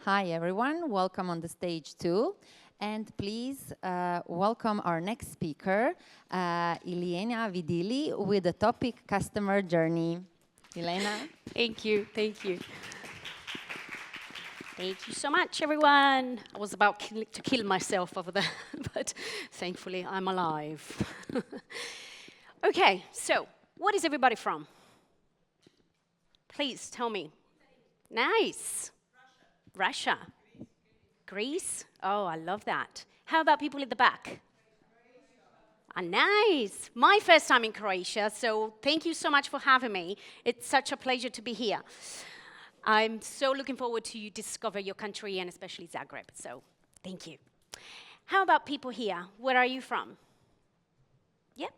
Hi everyone, welcome on the stage too. And please welcome our next speaker, Ilenia Vidili, with the topic customer journey. Elena? Thank you, thank you. Thank you so much, everyone. I was about to kill myself over there, but thankfully I'm alive. Okay, so what is everybody from? Please tell me. Nice. Russia. Greece? Oh, I love that. How about people in the back? Ah, nice. My first time in Croatia, so thank you so much for having me. It's such a pleasure to be here. I'm so looking forward to you discover your country and especially Zagreb, so thank you. How about people here? Where are you from? Yep.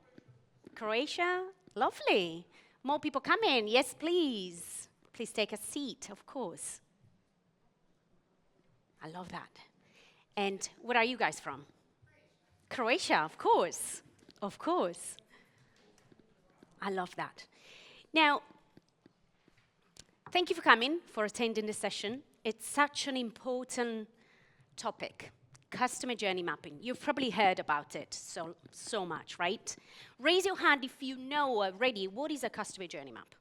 Croatia? Lovely. More people come in. Yes, please. Please take a seat, of course. I love that. And where are you guys from? Croatia, of course. Of course. I love that. Now, thank you for coming, for attending the session. It's such an important topic, customer journey mapping. You've probably heard about it so much, right? Raise your hand if you know already what is a customer journey map.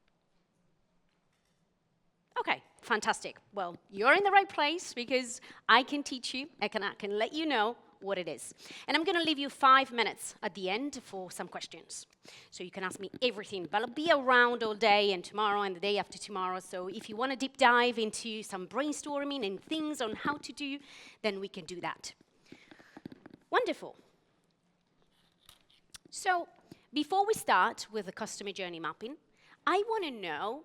Okay, fantastic. Well, you're in the right place because I can teach you, I can let you know what it is. And I'm going to leave you 5 minutes at the end for some questions. So you can ask me everything, but I'll be around all day and tomorrow and the day after tomorrow. So if you want to deep dive into some brainstorming and things on how to do, then we can do that. Wonderful. So before we start with the customer journey mapping, I want to know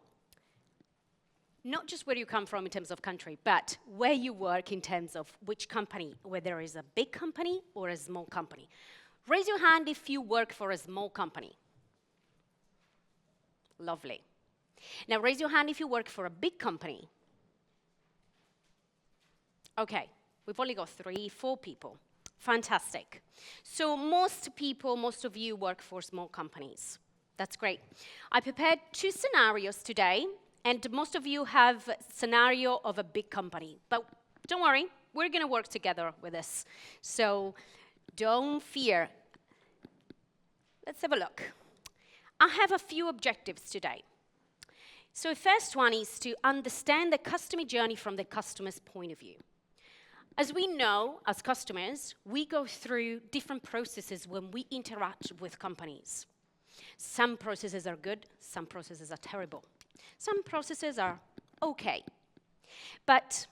not just where you come from in terms of country, but where you work in terms of which company, whether there is a big company or a small company. Raise your hand if you work for a small company. Lovely. Now raise your hand if you work for a big company. Okay, we've only got 3, 4 people. Fantastic. So most of you work for small companies. That's great. I prepared 2 scenarios today. And most of you have a scenario of a big company. But don't worry, we're going to work together with this. So don't fear. Let's have a look. I have a few objectives today. So the first one is to understand the customer journey from the customer's point of view. As we know, as customers, we go through different processes when we interact with companies. Some processes are good, some processes are terrible. Some processes are okay. But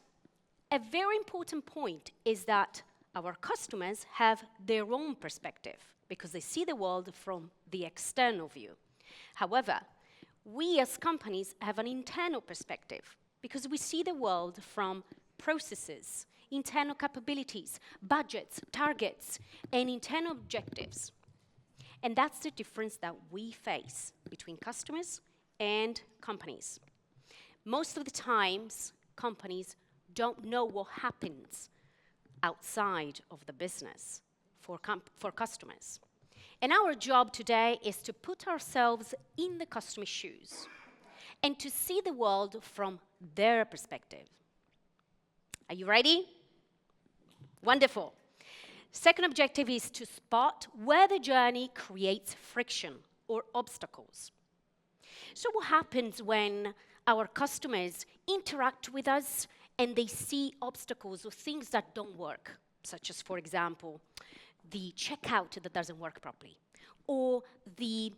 a very important point is that our customers have their own perspective because they see the world from the external view. However, we as companies have an internal perspective because we see the world from processes, internal capabilities, budgets, targets, and internal objectives. And that's the difference that we face between customers and companies. Most of the times, companies don't know what happens outside of the business for customers. And our job today is to put ourselves in the customer's shoes and to see the world from their perspective. Are you ready? Wonderful. Second objective is to spot where the journey creates friction or obstacles. So what happens when our customers interact with us and they see obstacles or things that don't work, such as, for example, the checkout that doesn't work properly, or an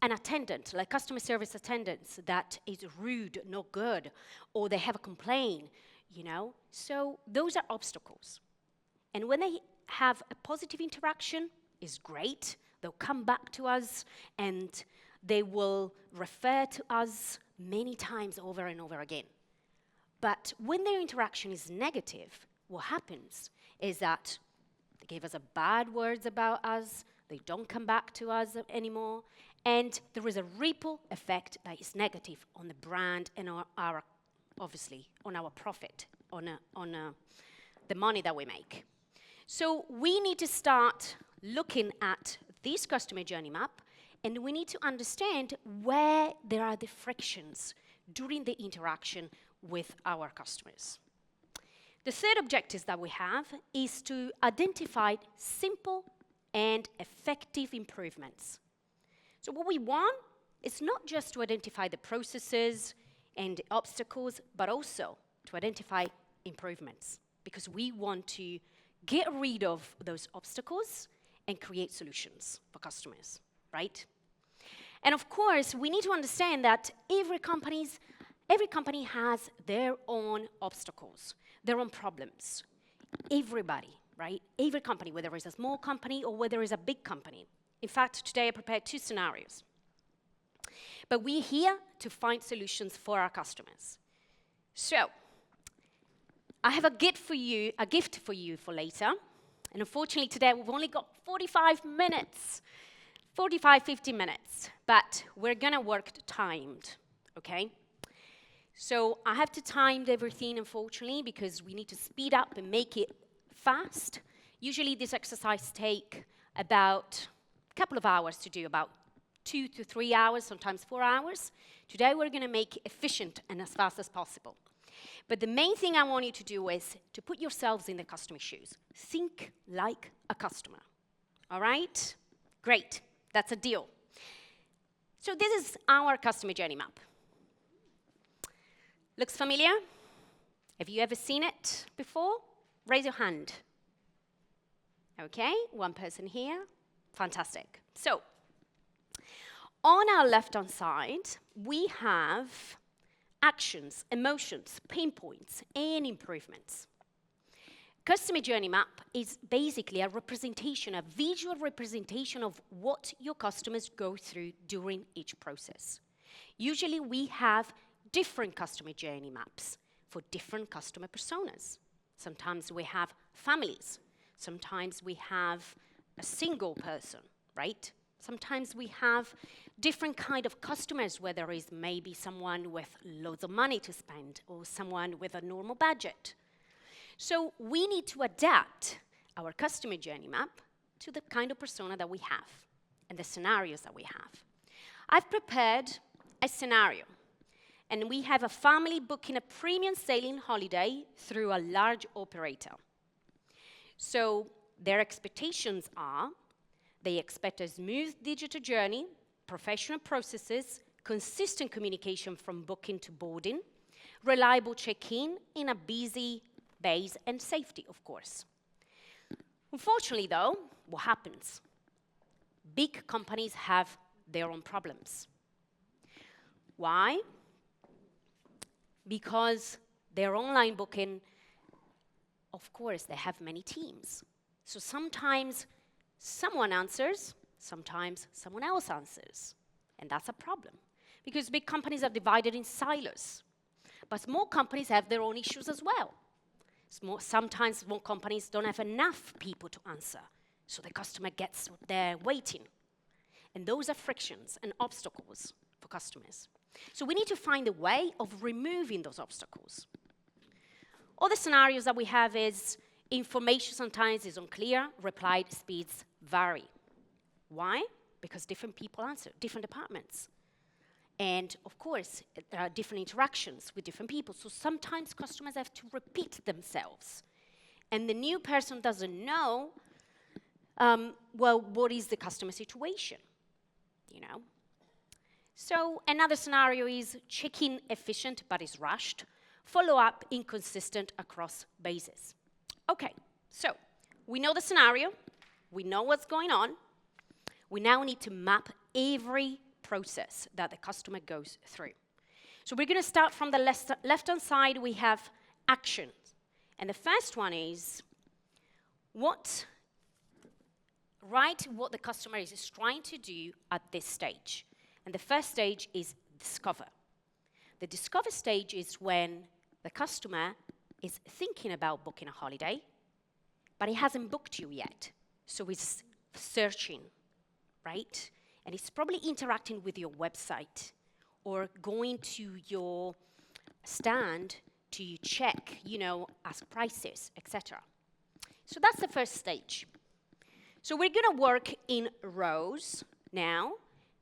attendant, like customer service attendants that is rude, not good, or they have a complaint, you know? So those are obstacles. And when they have a positive interaction, is great. They'll come back to us and they will refer to us many times over and over again. But when their interaction is negative, what happens is that they give us a bad words about us, they don't come back to us anymore, and there is a ripple effect that is negative on the brand and obviously on our profit, on the money that we make. So we need to start looking at this customer journey map, and we need to understand where there are the frictions during the interaction with our customers. The third objective that we have is to identify simple and effective improvements. So what we want is not just to identify the processes and the obstacles, but also to identify improvements, because we want to get rid of those obstacles and create solutions for customers, right? And of course, we need to understand that every company has their own obstacles, their own problems. Everybody, right? Every company, whether it's a small company or whether it's a big company. In fact, today I prepared 2 scenarios. But we're here to find solutions for our customers. So, I have a gift for you for later. And unfortunately today we've only got 45 minutes, 45, 50 minutes. But we're gonna work timed, okay? So I have to time everything, unfortunately, because we need to speed up and make it fast. Usually this exercise takes about a couple of hours to do, about 2 to 3 hours, sometimes 4 hours. Today we're gonna make it efficient and as fast as possible. But the main thing I want you to do is to put yourselves in the customer's shoes. Think like a customer, all right? Great, that's a deal. So this is our customer journey map. Looks familiar? Have you ever seen it before? Raise your hand. Okay, one person here. Fantastic. So, on our left-hand side, we have actions, emotions, pain points, and improvements. Customer journey map is basically a representation, a visual representation of what your customers go through during each process. Usually we have different customer journey maps for different customer personas. Sometimes we have families. Sometimes we have a single person, right? Sometimes we have different kind of customers, where there is maybe someone with loads of money to spend or someone with a normal budget. So we need to adapt our customer journey map to the kind of persona that we have and the scenarios that we have. I've prepared a scenario, and we have a family booking a premium sailing holiday through a large operator. So their expectations are, they expect a smooth digital journey, professional processes, consistent communication from booking to boarding, reliable check-in in a busy base, and safety, of course. Unfortunately, though, what happens? Big companies have their own problems. Why? Because their online booking, of course, they have many teams. So sometimes someone answers, sometimes someone else answers. And that's a problem, because big companies are divided in silos. But small companies have their own issues as well. Sometimes small companies don't have enough people to answer, so the customer gets there waiting. And those are frictions and obstacles for customers. So we need to find a way of removing those obstacles. Other scenarios that we have is information sometimes is unclear, reply speeds vary. Why? Because different people answer, different departments. And of course, there are different interactions with different people. So sometimes customers have to repeat themselves. And the new person doesn't know, well, what is the customer situation, you know? So another scenario is check-in efficient but is rushed, follow-up inconsistent across bases. Okay, so we know the scenario, we know what's going on. We now need to map every process that the customer goes through. So we're going to start from the left-hand side. We have actions. And the first one is write what the customer is trying to do at this stage. And the first stage is discover. The discover stage is when the customer is thinking about booking a holiday, but he hasn't booked you yet. So he's searching, right? And it's probably interacting with your website or going to your stand to check, ask prices, etc. So that's the first stage. So we're going to work in rows now.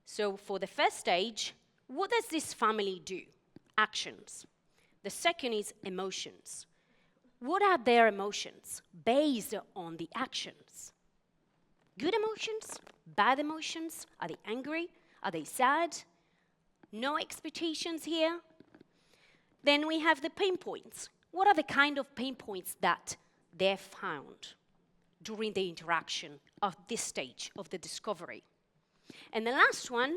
So for the first stage, what does this family do? Actions. The second is emotions. What are their emotions based on the actions? Good emotions? Bad emotions? Are they angry? Are they sad? No expectations here? Then we have the pain points. What are the kind of pain points that they found during the interaction of this stage of the discovery? And the last one,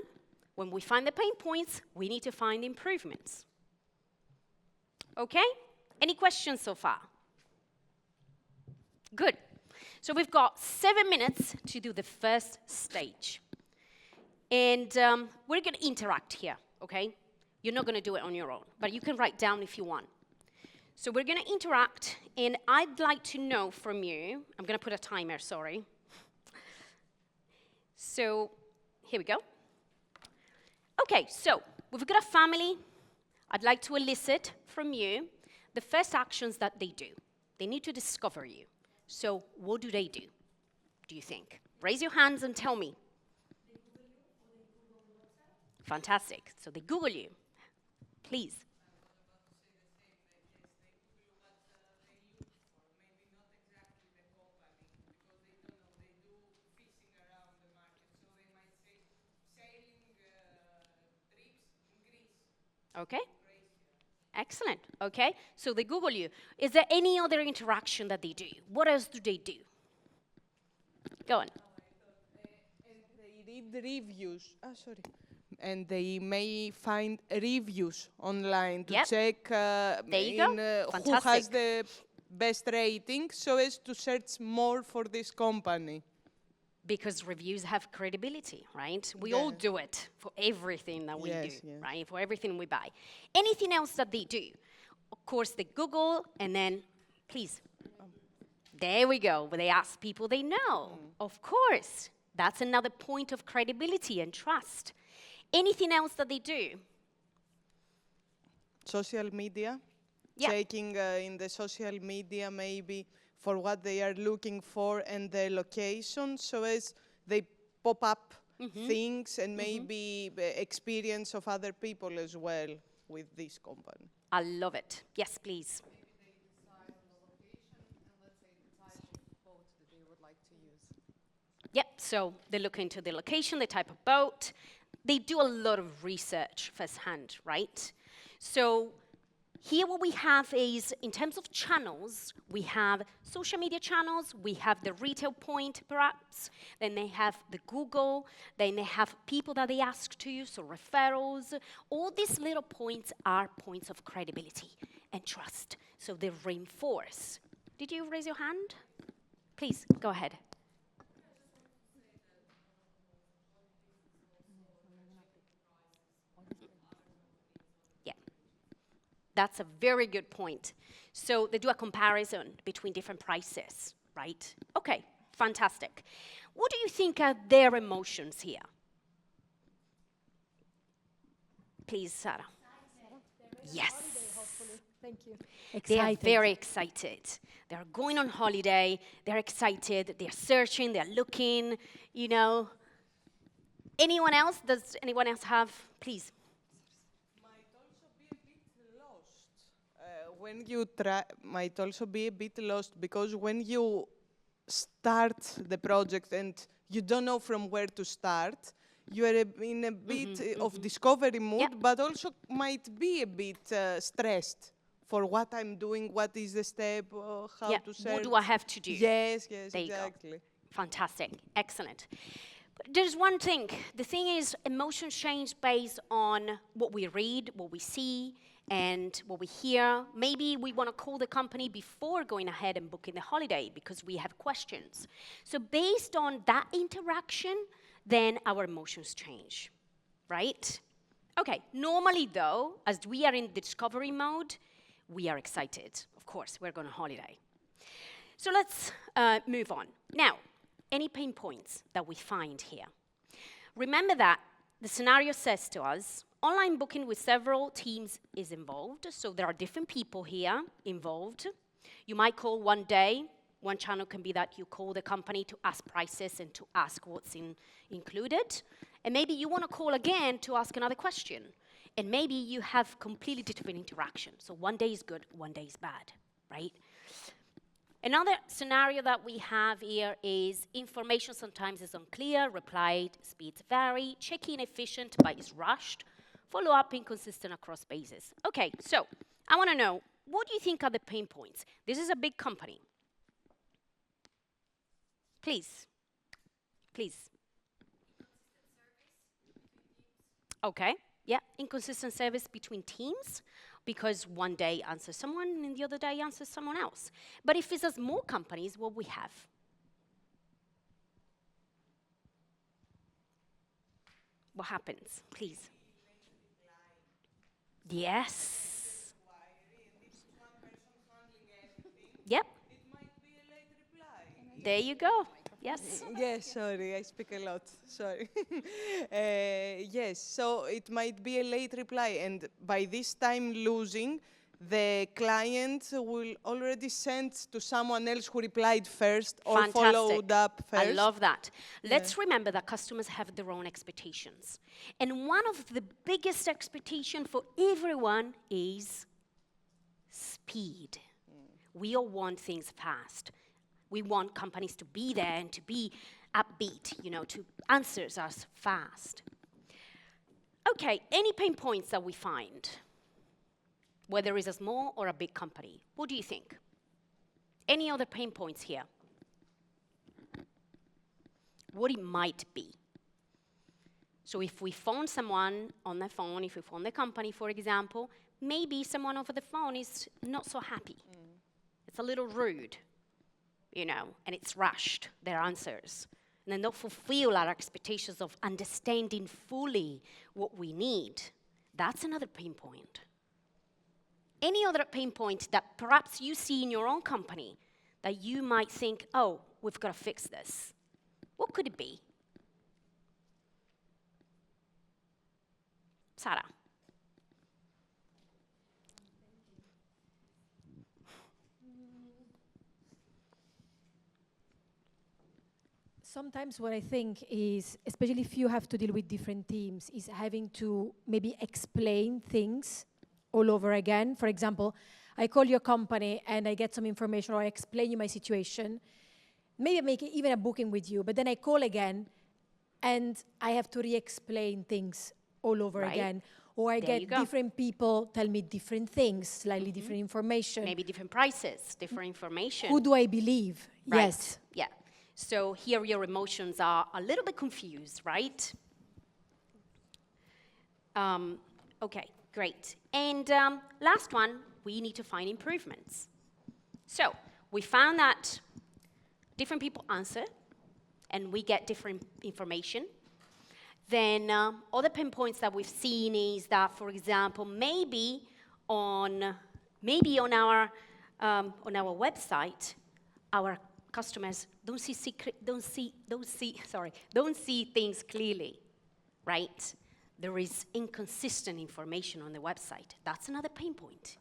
when we find the pain points, we need to find improvements. Okay? Any questions so far? Good. So we've got 7 minutes to do the first stage. And we're going to interact here, okay? You're not going to do it on your own, but you can write down if you want. So we're going to interact, and I'd like to know from you, I'm going to put a timer, sorry. So here we go. Okay, so we've got a family. I'd like to elicit from you the first actions that they do. They need to discover you. So what do? Do you think? Raise your hands and tell me. They Google you, or they Google the website? Fantastic. So they Google you. Please. Okay. Excellent. Okay. So they Google you. Is there any other interaction that they do? What else do they do? Go on. And they read reviews. Sorry. And they may find reviews online to check who has the best rating, so as to search more for this company. Because reviews have credibility, right? We all do it for everything that we do, right? For everything we buy. Anything else that they do? Of course, they Google, and then, please. There we go. They ask people they know. Of course. That's another point of credibility and trust. Anything else that they do? Social media. Checking in the social media maybe for what they are looking for and the location, so as they pop up things and maybe experience of other people as well with this company. I love it. Yes, please. Maybe they decide on the location and let's say the type of boat that they would like to use. Yep, so they look into the location, the type of boat. They do a lot of research firsthand, right? So here what we have is, in terms of channels, we have social media channels, we have the retail point perhaps, then they have the Google, then they have people that they ask to use, so referrals. All these little points are points of credibility and trust, so they reinforce. Did you raise your hand? Please, go ahead. That's a very good point. So they do a comparison between different prices, right? Okay, fantastic. What do you think are their emotions here? Please, Sarah. Yes. Thank you. They are very excited. They're going on holiday. They're excited. They're searching. They're looking, you know. Anyone else? Does anyone else have? Please. When you try, might also be a bit lost, because when you start the project and you don't know from where to start, you are in a bit of discovery mood, but also might be a bit stressed for what I'm doing, what is the step, how to search. What do I have to do? Yes, there exactly. You go. Fantastic, excellent. But there's one thing. The thing is, emotions change based on what we read, what we see, and what we hear. Maybe we want to call the company before going ahead and booking the holiday because we have questions. So based on that interaction, then our emotions change, right? Okay, normally though, as we are in discovery mode, we are excited. Of course, we're going on holiday. So let's move on. Now, any pain points that we find here? Remember that the scenario says to us, online booking with several teams is involved, so there are different people here involved. You might call one day. One channel can be that you call the company to ask prices and to ask what's included. And maybe you want to call again to ask another question. And maybe you have completely different interaction. So one day is good, one day is bad, right? Another scenario that we have here is information sometimes is unclear, replied speeds vary, check-in efficient but is rushed, follow-up inconsistent across bases. Okay, so I want to know, what do you think are the pain points? This is a big company. Please. Please. Okay, yeah, inconsistent service between teams, because one day answers someone and the other day answers someone else. But if it's a small companies, what we have? What happens, please? Yes. Yep. There you go. Yes. Yes, sorry, I speak a lot. Sorry. Yes, so it might be a late reply, and by this time losing, the client will already send to someone else who replied first or followed up first. I love that. Let's remember that customers have their own expectations. And one of the biggest expectations for everyone is speed. We all want things fast. We want companies to be there and to be upbeat, you know, to answer us fast. Okay, any pain points that we find, whether it's a small or a big company? What do you think? Any other pain points here? What it might be. So if we phone someone on the phone, if we phone the company, for example, maybe someone over the phone is not so happy. It's a little rude, you know, and it's rushed, their answers. And they don't fulfill our expectations of understanding fully what we need. That's another pain point. Any other pain point that perhaps you see in your own company that you might think, oh, we've got to fix this? What could it be? Sara. Sometimes what I think is, especially if you have to deal with different teams, is having to maybe explain things all over again. For example, I call your company and I get some information, or I explain you my situation. Maybe I make even a booking with you, but then I call again and I have to re-explain things all over again. Or I get different people tell me different things, slightly different information. Maybe different prices, different information. Who do I believe? Right. Yes. Yeah. So here your emotions are a little bit confused, right? Okay, great. And last one, we need to find improvements. So we found that different people answer, and we get different information. Then other pinpoints that we've seen is that, for example, maybe on our website, our customers don't see things clearly, right? There is inconsistent information on the website. That's another pain point.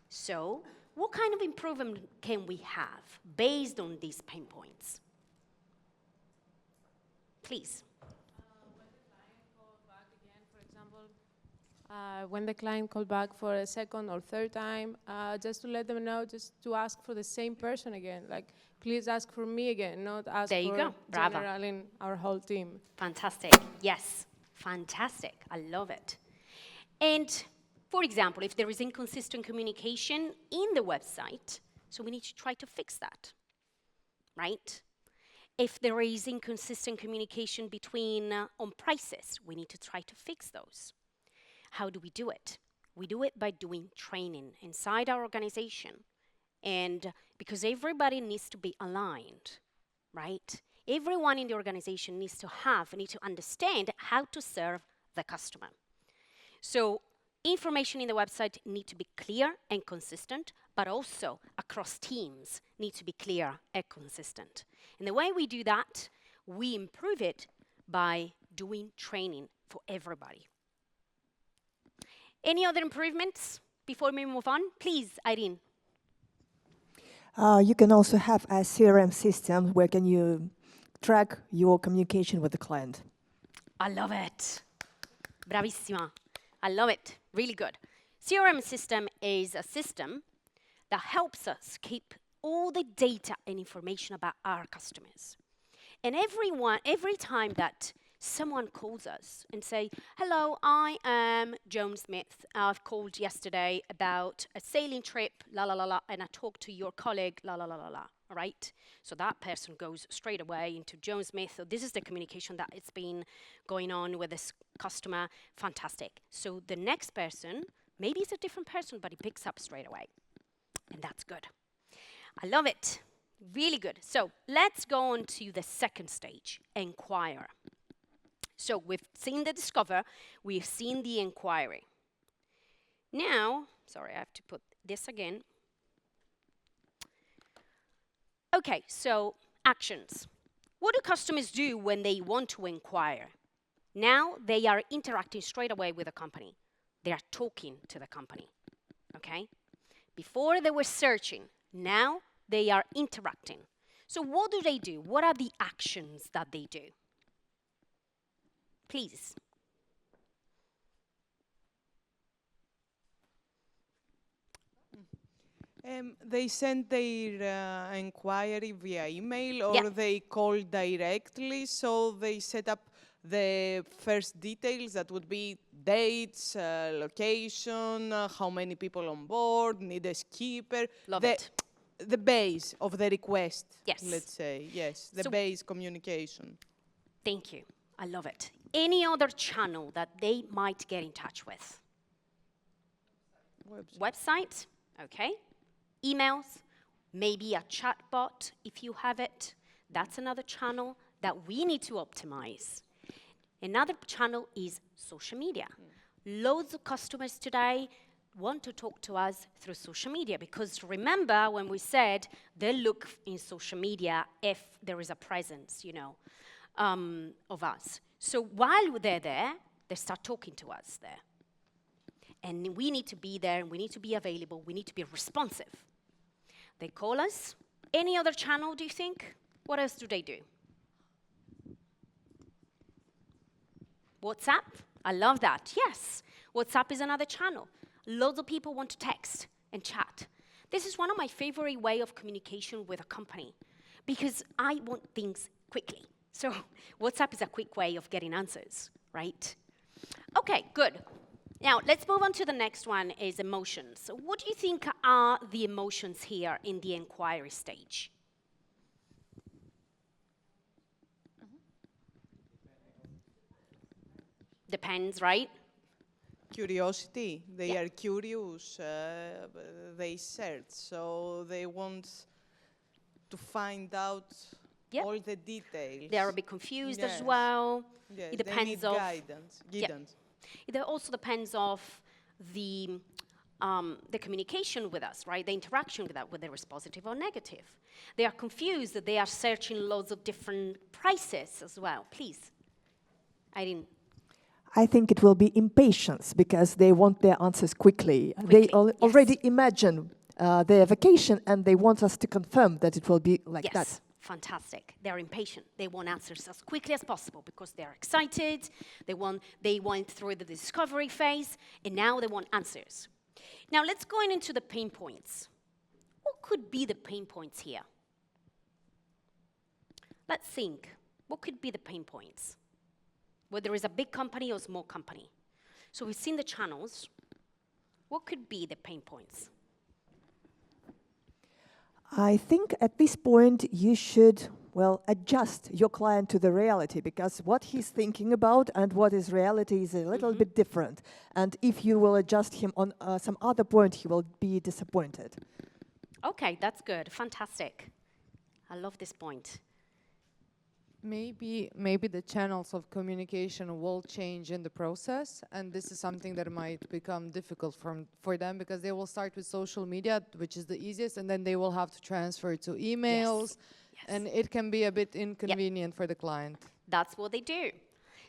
So what kind of improvement can we have based on these pain points? Please. When the client called back for a second or third time, just to let them know, just to ask for the same person again. Like, please ask for me again, not ask There you for go. Bravo. general in our whole team. Fantastic. Yes, fantastic. I love it. And for example, if there is inconsistent communication in the website, so we need to try to fix that, right? If there is inconsistent communication between on prices, we need to try to fix those. How do we do it? We do it by doing training inside our organization. And because everybody needs to be aligned, right? Everyone in the organization needs to understand how to serve the customer. So information in the website need to be clear and consistent, but also across teams need to be clear and consistent. And the way we do that, we improve it by doing training for everybody. Any other improvements before we move on? Please, Irene. You can also have a CRM system where can you track your communication with the client. I love it. Bravissima. I love it. Really good. CRM system is a system that helps us keep all the data and information about our customers. And every time that someone calls us and say, hello, I am Joan Smith. I've called yesterday about a sailing trip, la la la la, and I talked to your colleague, la la la la la, all right? So that person goes straight away into Joan Smith. So this is the communication that it's been going on with this customer. Fantastic. So the next person, maybe it's a different person, but he picks up straight away. And that's good. I love it. Really good. So let's go on to the second stage, inquire. So we've seen the discover, we've seen the inquiry. Now, sorry, I have to put this again. Okay, so actions. What do customers do when they want to inquire? Now they are interacting straight away with the company. They are talking to the company, okay? Before they were searching, now they are interacting. So what do they do? What are the actions that they do? Please. They send their inquiry via email or Yeah. they call directly, so they set up the first details that would be dates, location, how many people on board, need a skipper. Love the, it. The base of the request, Yes. let's say, yes, the So- base communication. Thank you. I love it. Any other channel that they might get in touch with? Website, okay. Emails, maybe a chatbot if you have it. That's another channel that we need to optimize. Another channel is social media. Loads of customers today want to talk to us through social media because remember when we said they look in social media if there is a presence, you know, of us. So while they're there, they start talking to us there. And we need to be there, and we need to be available, we need to be responsive. They call us. Any other channel, do you think? What else do they do? WhatsApp? I love that. Yes, WhatsApp is another channel. Loads of people want to text and chat. This is one of my favorite way of communication with a company because I want things quickly. So WhatsApp is a quick way of getting answers, right? Okay, good. Now, let's move on to the next one is emotions. What do you think are the emotions here in the inquiry stage? Depends, right? Curiosity. They Yeah. are curious. They search, so they want to find out Yeah. all the details. They are a bit confused as Yes. well. Yes, It they depends need of guidance. It also depends of the communication with us, right? The interaction with that, whether it's positive or negative. They are confused. They are searching loads of different prices as well. Please. I didn't. I think it will be impatience because they want their answers quickly. They Quickly, yes. already imagine their vacation and they want us to confirm that it will be like Yes, that. fantastic. They're impatient. They want answers as quickly as possible because they're excited. They went through the discovery phase, and now they want answers. Now let's go into the pain points. What could be the pain points here? Let's think. What could be the pain points? Whether it's a big company or small company. So we've seen the channels. What could be the pain points? I think at this point you should, well, adjust your client to the reality because what he's thinking about and what is reality is a little bit different. And if you will adjust him on some other point, he will be disappointed. Okay, that's good. Fantastic. I love this point. Maybe the channels of communication will change in the process, and this is something that might become difficult for them because they will start with social media, which is the easiest, and then they will have to transfer to emails, Yes. and it can be a bit inconvenient for the client. That's what they do.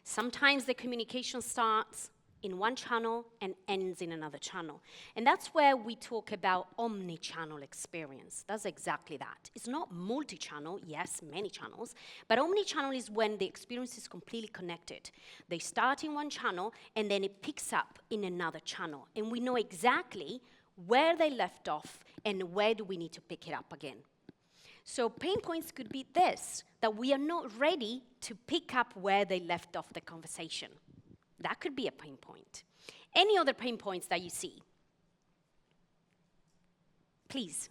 Sometimes the communication starts in one channel and ends in another channel. And that's where we talk about omni-channel experience. That's exactly that. It's not multi-channel, yes, many channels, but omni-channel is when the experience is completely connected. They start in one channel and then it picks up in another channel. And we know exactly where they left off and where do we need to pick it up again. So pain points could be this, that we are not ready to pick up where they left off the conversation. That could be a pain point. Any other pain points that you see? Please.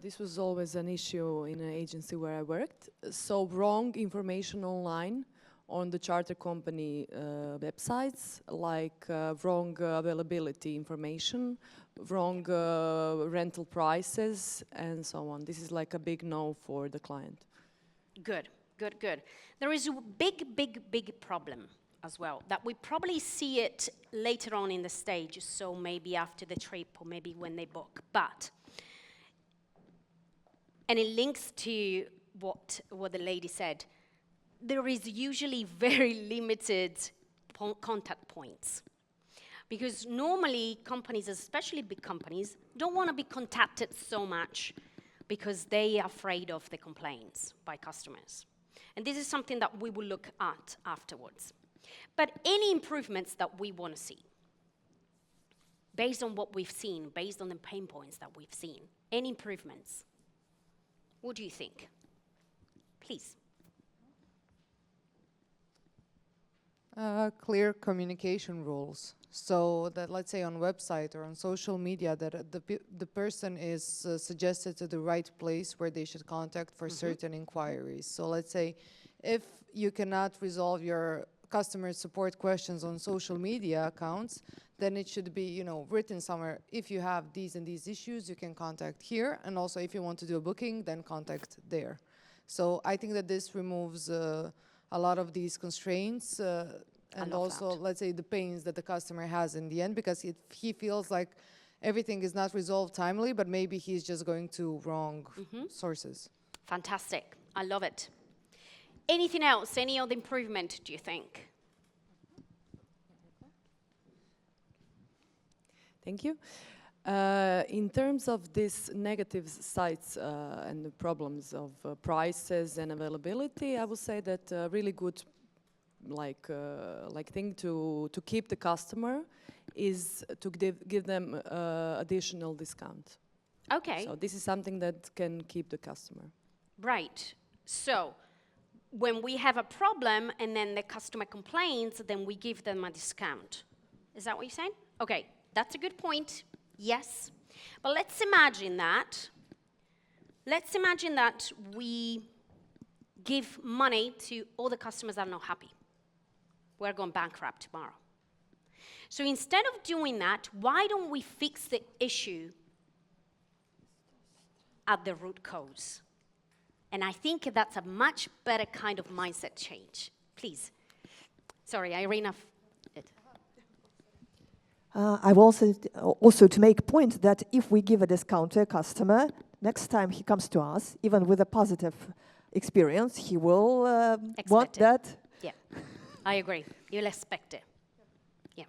This was always an issue in an agency where I worked. So wrong information online on the charter company websites, like wrong availability information, wrong rental prices, and so on. This is like a big no for the client. Good, good, good. There is a big problem as well, that we probably see it later on in the stage, so maybe after the trip or maybe when they book. But, and it links to what the lady said, there is usually very limited contact points. Because normally companies, especially big companies, don't want to be contacted so much because they are afraid of the complaints by customers. And this is something that we will look at afterwards. But any improvements that we want to see, based on what we've seen, based on the pain points that we've seen, any improvements, what do you think? Please. Clear communication rules. So that, let's say, on website or on social media, that the person is suggested to the right place where they should contact for certain inquiries. So let's say, if you cannot resolve your customer support questions on social media accounts, then it should be, you know, written somewhere. If you have these and these issues, you can contact here. And also, if you want to do a booking, then contact there. So I think that this removes a lot of these constraints. And also, let's say, the pains that the customer has in the end, because if he feels like everything is not resolved timely, but maybe he's just going to wrong sources. Fantastic. I love it. Anything else? Any other improvement, do you think? Thank you. In terms of these negative sides and the problems of prices and availability, I would say that a really good thing to keep the customer is to give them additional discount. Okay. So this is something that can keep the customer. Right. So when we have a problem and then the customer complains, then we give them a discount. Is that what you're saying? Okay, that's a good point. Yes. But let's imagine that. Let's imagine that we give money to all the customers that are not happy. We're going bankrupt tomorrow. So instead of doing that, why don't we fix the issue at the root cause? And I think that's a much better kind of mindset change. Please. Sorry, Irina. I want also to make point that if we give a discount to a customer, next time he comes to us, even with a positive experience, he will want that. Yeah, I agree. You'll expect it. Yeah.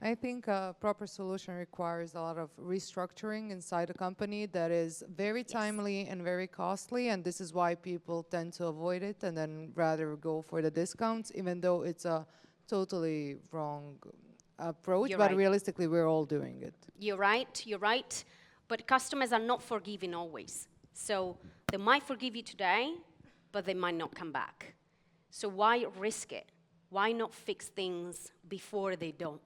I think a proper solution requires a lot of restructuring inside a company that is very timely and very costly, and this is why people tend to avoid it and then rather go for the discounts, even though it's a totally wrong approach, You're but right. realistically we're all doing it. You're right. But customers are not forgiving always. So they might forgive you today, but they might not come back. So why risk it? Why not fix things before they don't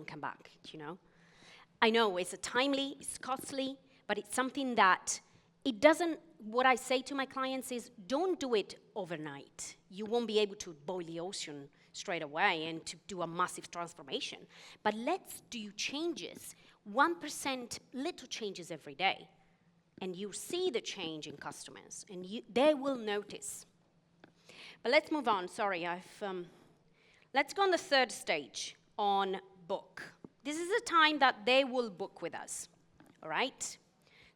come back, you know? I know it's timely, it's costly, but it's something that it doesn't, what I say to my clients is, don't do it overnight. You won't be able to boil the ocean straight away and to do a massive transformation. But let's do changes, 1% little changes every day. And you see the change in customers, and they will notice. But let's move on, sorry, let's go on the third stage, on book. This is the time that they will book with us, all right?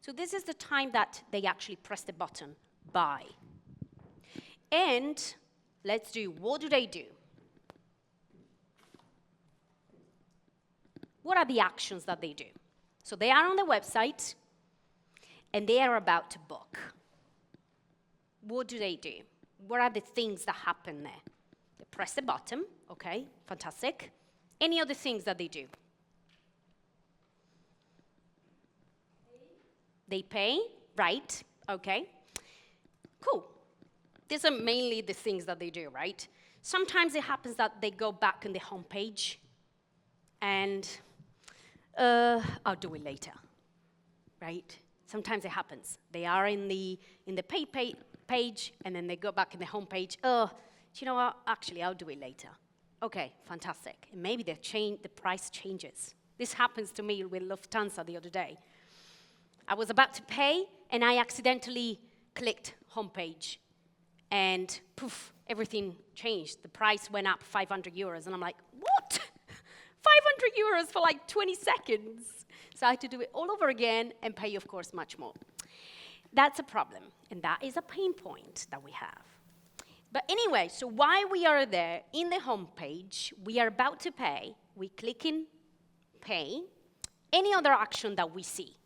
So this is the time that they actually press the button, buy. And Let's do, what do they do? What are the actions that they do? So they are on the website, and they are about to book. What do they do? What are the things that happen there? They press the button, okay, fantastic. Any other things that they do? They pay, right, okay. Cool. These are mainly the things that they do, right? Sometimes it happens that they go back on the homepage and I'll do it later, right? Sometimes it happens. They are in the page and then they go back in the homepage. Do you know what? Actually, I'll do it later. Okay, fantastic. And maybe the price changes. This happens to me with Lufthansa the other day. I was about to pay, and I accidentally clicked homepage, and poof, everything changed. The price went up 500 euros, and I'm like, what? 500 euros for like 20 seconds. So I had to do it all over again and pay, of course, much more. That's a problem, and that is a pain point that we have. But anyway, so while we are there in the homepage, we are about to pay, we click in pay, any other action that we see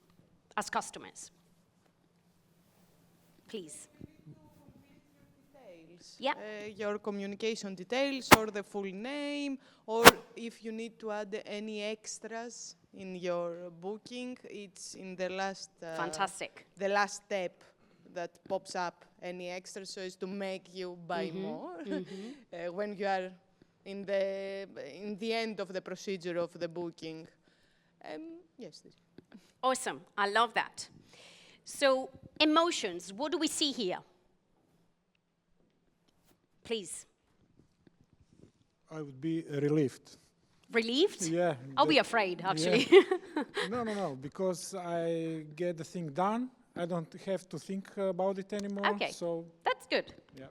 as customers. Please. Yeah. Your communication details or the full name, or if you need to add any extras in your booking, it's in the last Fantastic. The last step that pops up any extra, so as to make you buy more when you are in the end of the procedure of the booking. Yes. Awesome. I love that. So emotions, what do we see here? Please. I would be relieved. Relieved? Yeah. I'll be afraid, actually. Yeah. No, because I get the thing done. I don't have to think about it anymore. Okay, so that's good. yeah.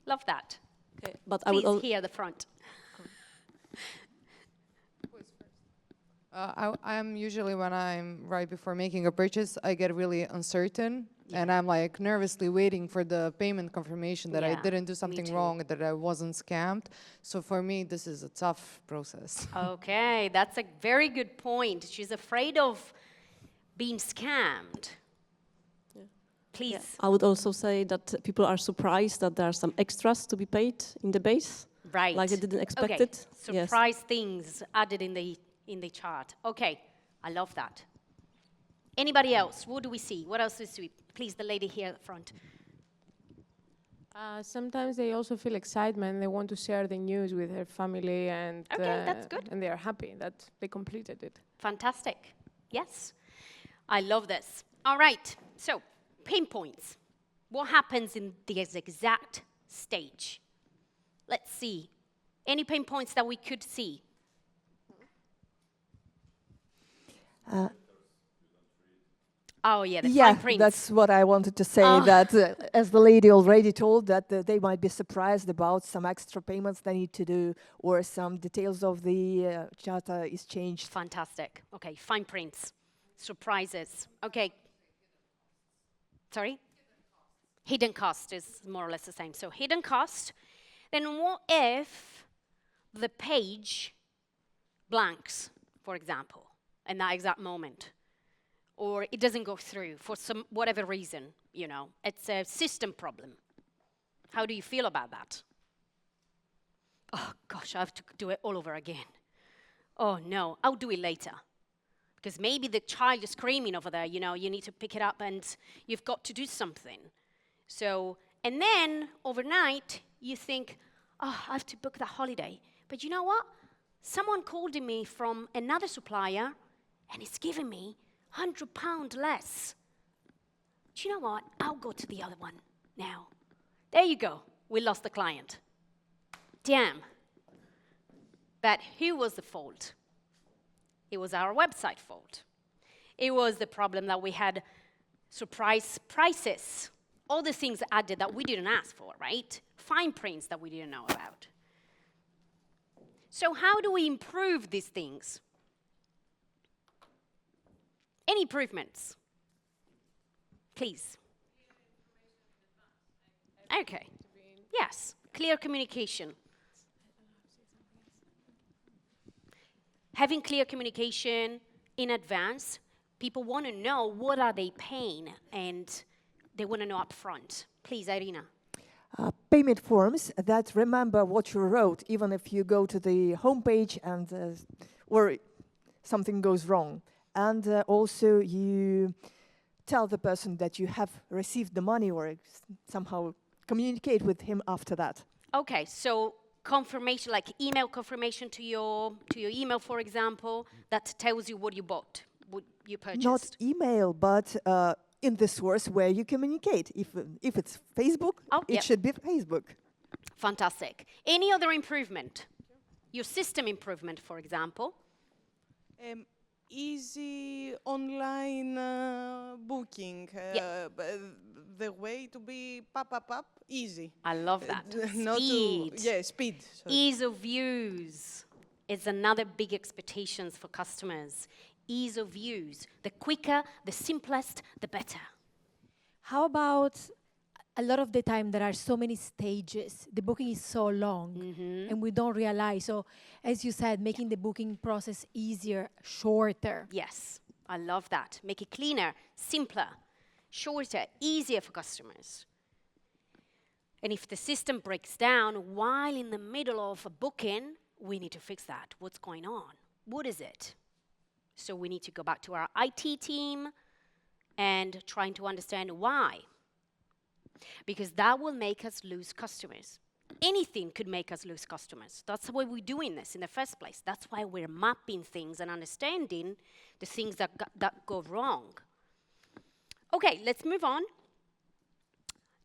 Love that. Okay, but Please, here at the front. I am usually, when I'm right before making a purchase, I get really uncertain, and I'm like nervously waiting for the payment confirmation that I didn't do something wrong, that I wasn't scammed. So for me, this is a tough process. Okay, that's a very good point. She's afraid of being scammed. Yeah. Please. Yeah. I would also say that people are surprised that there are some extras to be paid in the base. Right. Like they didn't expect okay. it. Surprise things added in the chart. Okay, I love that. Anybody else? What do we see? What else do we see? Please, the lady here at the front. Sometimes they also feel excitement. They want to share the news with their family, and that's good. And they are happy that they completed it. Fantastic. Yes, I love this. All right. So, pain points. What happens in this exact stage? Let's see. Any pain points that we could see? Oh, yeah, the fine print. That's what I wanted to say, that as the lady already told, that they might be surprised about some extra payments they need to do, or some details of the charter is changed. Fantastic. Okay, fine prints, surprises. Okay. Sorry? Hidden cost is more or less the same. So hidden cost. Then what if the page blanks, for example, in that exact moment? Or it doesn't go through for some whatever reason, you know. It's a system problem. How do you feel about that? Oh, gosh, I have to do it all over again. Oh, no, I'll do it later. Because maybe the child is screaming over there, you know, you need to pick it up and you've got to do something. So, and then overnight, you think, oh, I have to book the holiday. But you know what? Someone called me from another supplier and it's giving me £100 less. Do you know what? I'll go to the other one now. There you go. We lost the client. Damn. But who was the fault? It was our website fault. It was the problem that we had surprise prices. All the things added that we didn't ask for, right? Fine prints that we didn't know about. So how do we improve these things? Any improvements? Please. Okay. Yes. Clear communication. Having clear communication in advance, people want to know what are they paying, and they want to know up front. Please, Irina. Payment forms that remember what you wrote, even if you go to the homepage and or something goes wrong. And also you tell the person that you have received the money or somehow communicate with him after that. Okay, so confirmation, like email confirmation to your email, for example, that tells you what you bought, what you purchased. Not email, but in the source where you communicate. If it's Facebook, it should be Facebook. Fantastic. Any other improvement? Your system improvement, for example. Easy online booking. The way to be easy. I love that. Speed. Speed. Sorry. Ease of use is another big expectations for customers. Ease of use. The quicker, the simplest, the better. How about a lot of the time there are so many stages, the booking is so long, and we don't realize. So, as you said, making the booking process easier, shorter. Yes, I love that. Make it cleaner, simpler, shorter, easier for customers. And if the system breaks down while in the middle of a booking, we need to fix that. What's going on? What is it? So we need to go back to our IT team and trying to understand why. Because that will make us lose customers. Anything could make us lose customers. That's why we're doing this in the first place. That's why we're mapping things and understanding the things that go wrong. Okay, let's move on.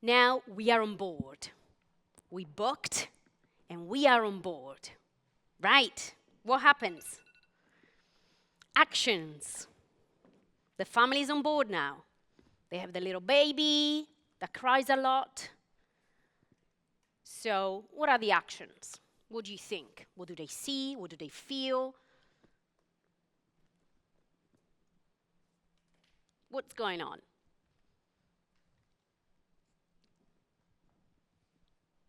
Now we are on board. We booked and we are on board. Right, what happens? Actions. The family's on board now. They have the little baby that cries a lot. So what are the actions? What do you think? What do they see? What do they feel? What's going on?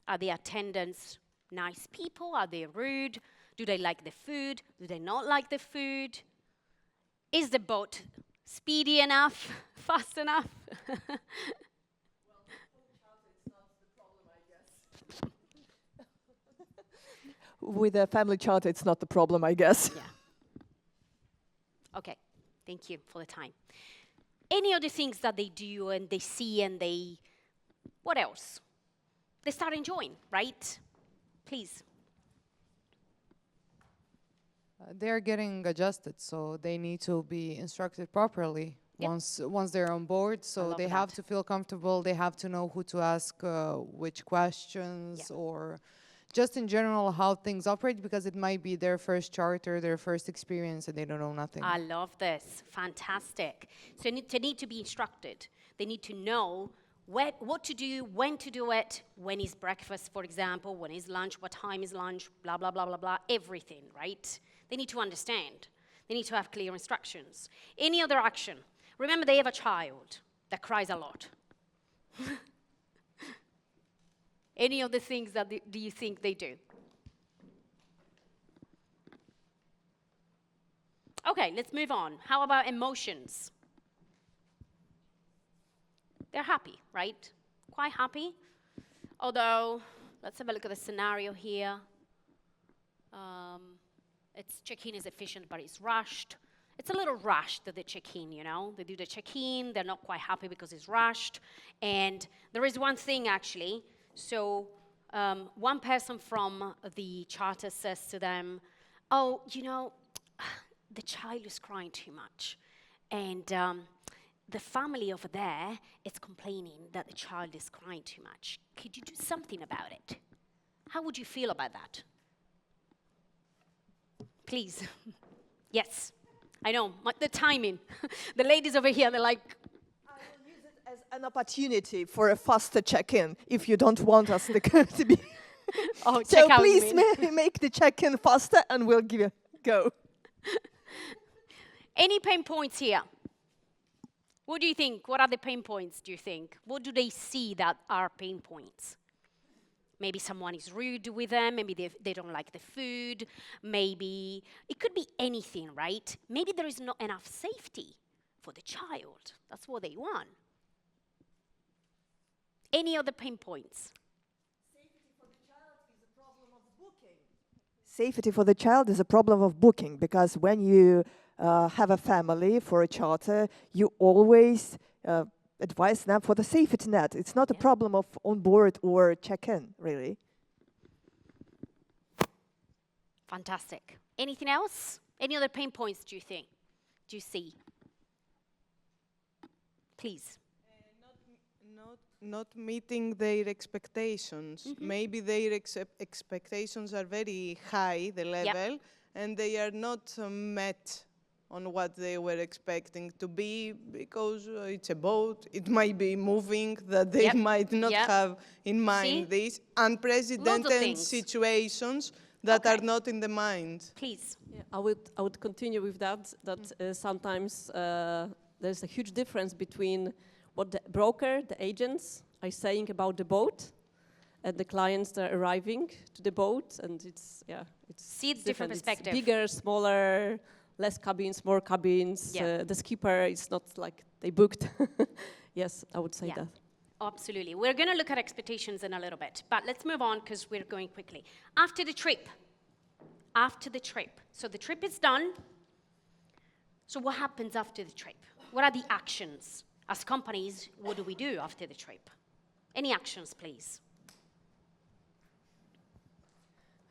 Are the attendants nice people? Are they rude? Do they like the food? Do they not like the food? Is the boat speedy enough? Fast enough? With a family charter, it's not the problem, I guess. Yeah. Okay, thank you for the time. Any other things that they do and they see and they, what else? They start enjoying, right? Please. They're getting adjusted, so they need to be instructed properly once they're on board. So they have to feel comfortable. They have to know who to ask which questions or just in general how things operate, because it might be their first charter, their first experience, and they don't know nothing. I love this. Fantastic. So they need to be instructed. They need to know what to do, when to do it, when is breakfast, for example, when is lunch, what time is lunch, blah, blah, blah, blah, blah, everything, right? They need to understand. They need to have clear instructions. Any other action? Remember, they have a child that cries a lot. Any other things that do you think they do? Okay, let's move on. How about emotions? They're happy, right? Quite happy. Although, let's have a look at the scenario here. It's check-in is efficient, but it's rushed. It's a little rushed that they check-in, you know? They do the check-in, they're not quite happy because it's rushed. And there is one thing, actually. So one person from the charter says to them, oh, you know, the child is crying too much. And the family over there is complaining that the child is crying too much. Could you do something about it? How would you feel about that? Please. Yes. I know, the timing. The ladies over here, they're like... I will use it as an opportunity for a faster check-in, if you don't want us to be... Oh, so check out, please make the check-in faster and we'll give it a go. Any pain points here? What do you think? What are the pain points, do you think? What do they see that are pain points? Maybe someone is rude with them, maybe they don't like the food, maybe it could be anything, right? Maybe there is not enough safety for the child. That's what they want. Any other pain points? Safety for the child is a problem of booking, because when you have a family for a charter, you always advise them for the safety net. It's not a problem of onboard or check-in, really. Fantastic. Anything else? Any other pain points do you think? Do you see? Please. Not meeting their expectations. Maybe their expectations are very high, the level, and they are not met on what they were expecting to be, because it's a boat, it might be moving, that they might not have in mind these unprecedented situations that are not in the mind. Please. Yeah, I would continue with that, sometimes there's a huge difference between what the broker, the agents, are saying about the boat, and the clients that are arriving to the boat, and it's different perspective. It's bigger, smaller, less cabins, more cabins. The skipper, it's not like they booked. Yes, I would say that. Absolutely. We're going to look at expectations in a little bit, but let's move on because we're going quickly. After the trip. So the trip is done. So what happens after the trip? What are the actions? As companies, what do we do after the trip? Any actions, please?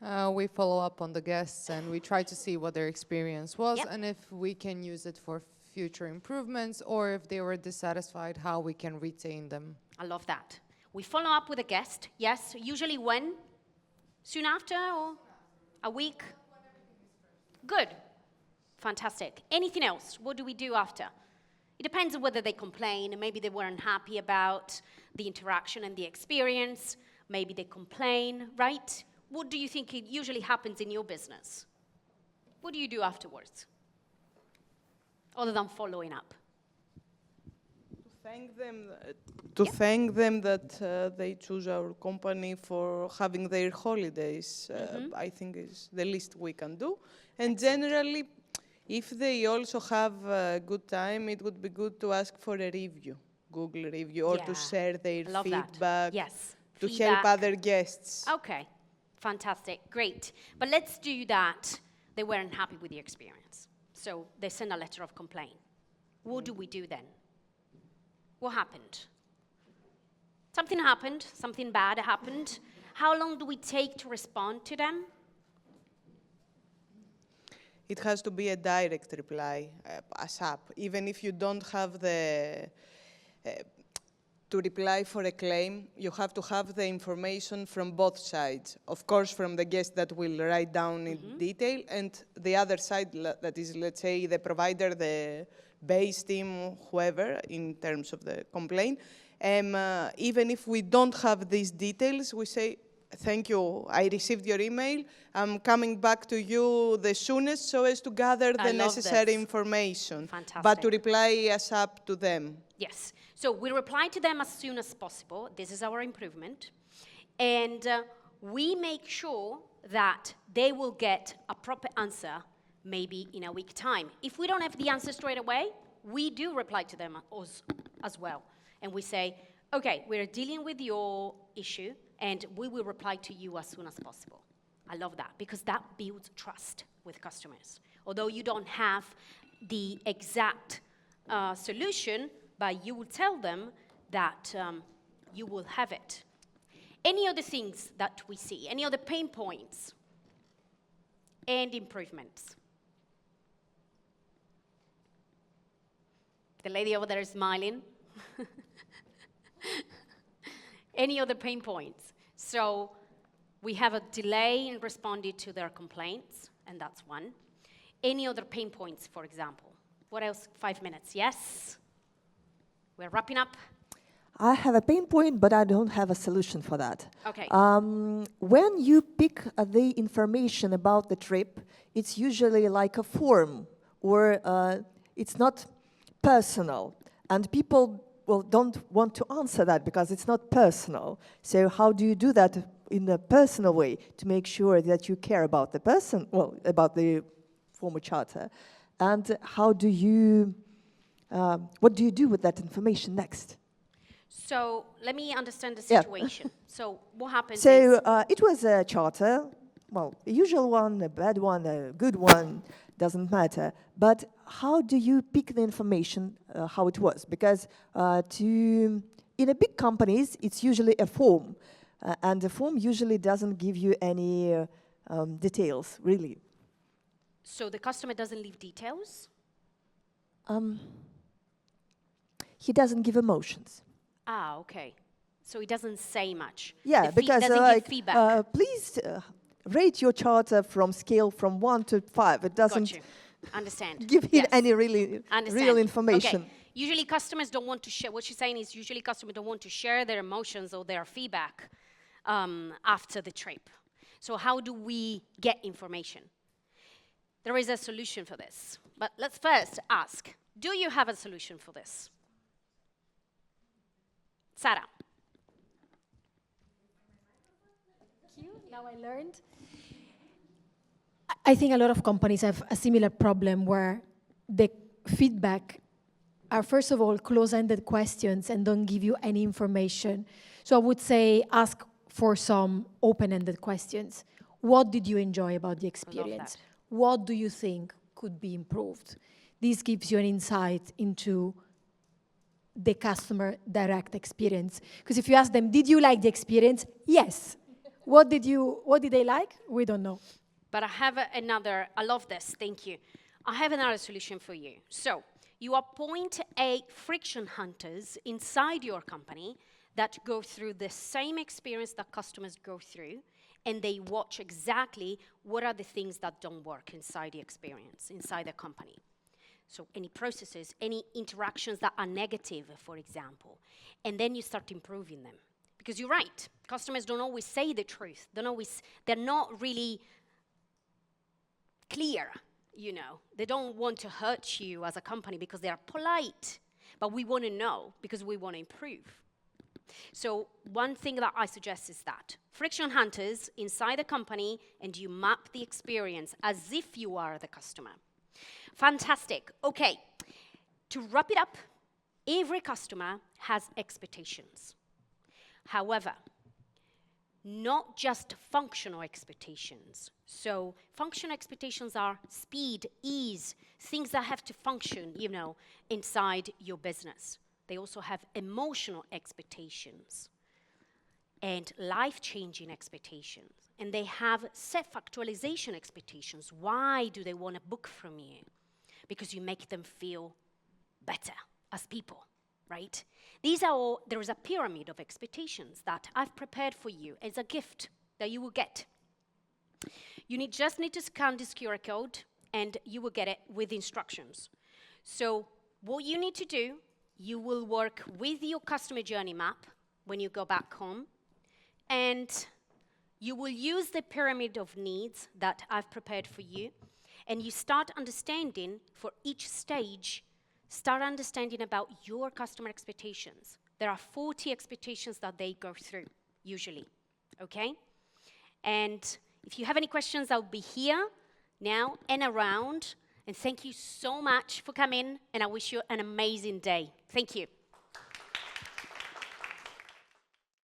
We follow up on the guests and we try to see what their experience was and if we can use it for future improvements, or if they were dissatisfied, how we can retain them. I love that. We follow up with a guest, yes, usually when? Soon after or a week? Good. Fantastic. Anything else? What do we do after? It depends on whether they complain, and maybe they weren't happy about the interaction and the experience. Maybe they complain, right? What do you think it usually happens in your business? What do you do afterwards? Other than following up. Thank them that they choose our company for having their holidays. I think is the least we can do. And generally, if they also have a good time, it would be good to ask for a review, Google review, or to share their feedback, to help other guests. Okay, fantastic, great. But let's do that. They weren't happy with the experience, so they send a letter of complaint. What do we do then? What happened? Something happened, something bad happened. How long do we take to respond to them? It has to be a direct reply, ASAP. Even if you don't have the, to reply for a claim, you have to have the information from both sides. Of course, from the guest that will write down in detail, and the other side, that is, let's say, the provider, the base team, whoever, in terms of the complaint. Even if we don't have these details, we say, thank you, I received your email. I'm coming back to you the soonest so as to gather the necessary information. Fantastic. But to reply ASAP to them. Yes. So we reply to them as soon as possible. This is our improvement. And we make sure that they will get a proper answer maybe in a week's time. If we don't have the answer straight away, we do reply to them as well. And we say, okay, we're dealing with your issue, and we will reply to you as soon as possible. I love that, because that builds trust with customers. Although you don't have the exact solution, but you will tell them that you will have it. Any other things that we see? Any other pain points and improvements? The lady over there is smiling. Any other pain points? So we have a delay in responding to their complaints, and that's one. Any other pain points, for example? What else? 5 minutes, yes? We're wrapping up. I have a pain point, but I don't have a solution for that. Okay. When you pick the information about the trip, it's usually like a form, or it's not personal. And people don't want to answer that because it's not personal. So how do you do that in a personal way to make sure that you care about the person, well, about the former charter? And how do you, what do you do with that information next? So let me understand the Yeah. situation. So what happens So is, it was a charter, well, a usual one, a bad one, a good one, doesn't matter. But how do you pick the information, how it was? Because in a big companies, it's usually a form. And the form usually doesn't give you any details, really. so the customer doesn't leave details? He doesn't give emotions. Ah, okay. So he doesn't say much. Yeah, because doesn't like, give feedback. please rate your charter from scale from 1 to 5. It doesn't Got you. Understand. give him Yes. any really Understand. real information. Okay. Usually customers don't want to share, what she's saying is usually customers don't want to share their emotions or their feedback after the trip. So how do we get information? There is a solution for this. But let's first ask, do you have a solution for this? Sarah. Now I learned. I think a lot of companies have a similar problem where the feedback are, first of all, close-ended questions and don't give you any information. So I would say ask for some open-ended questions. What did you enjoy about the experience? What do you think could be improved? This gives you an insight into the customer direct experience. Because if you ask them, did you like the experience? Yes. What did they like? We don't know. But I have I love this, thank you. I have another solution for you. So you appoint friction hunters inside your company that go through the same experience that customers go through, and they watch exactly what are the things that don't work inside the experience, inside the company. So any processes, any interactions that are negative, for example, and then you start improving them. Because you're right, customers don't always say the truth. They're not really clear, you know. They don't want to hurt you as a company because they are polite, but we want to know because we want to improve. So one thing that I suggest is that friction hunters inside the company, and you map the experience as if you are the customer. Fantastic. Okay, to wrap it up, every customer has expectations. However, not just functional expectations. So functional expectations are speed, ease, things that have to function, you know, inside your business. They also have emotional expectations and life-changing expectations. And they have self-actualization expectations. Why do they want to book from you? Because you make them feel better as people, right? These are all, there is a pyramid of expectations that I've prepared for you as a gift that you will get. You just need to scan this QR code and you will get it with instructions. So what you need to do, you will work with your customer journey map when you go back home, and you will use the pyramid of needs that I've prepared for you, and you start understanding for each stage, start understanding about your customer expectations. There are 40 expectations that they go through, usually, okay? And if you have any questions, I'll be here now and around. And thank you so much for coming, and I wish you an amazing day. Thank you.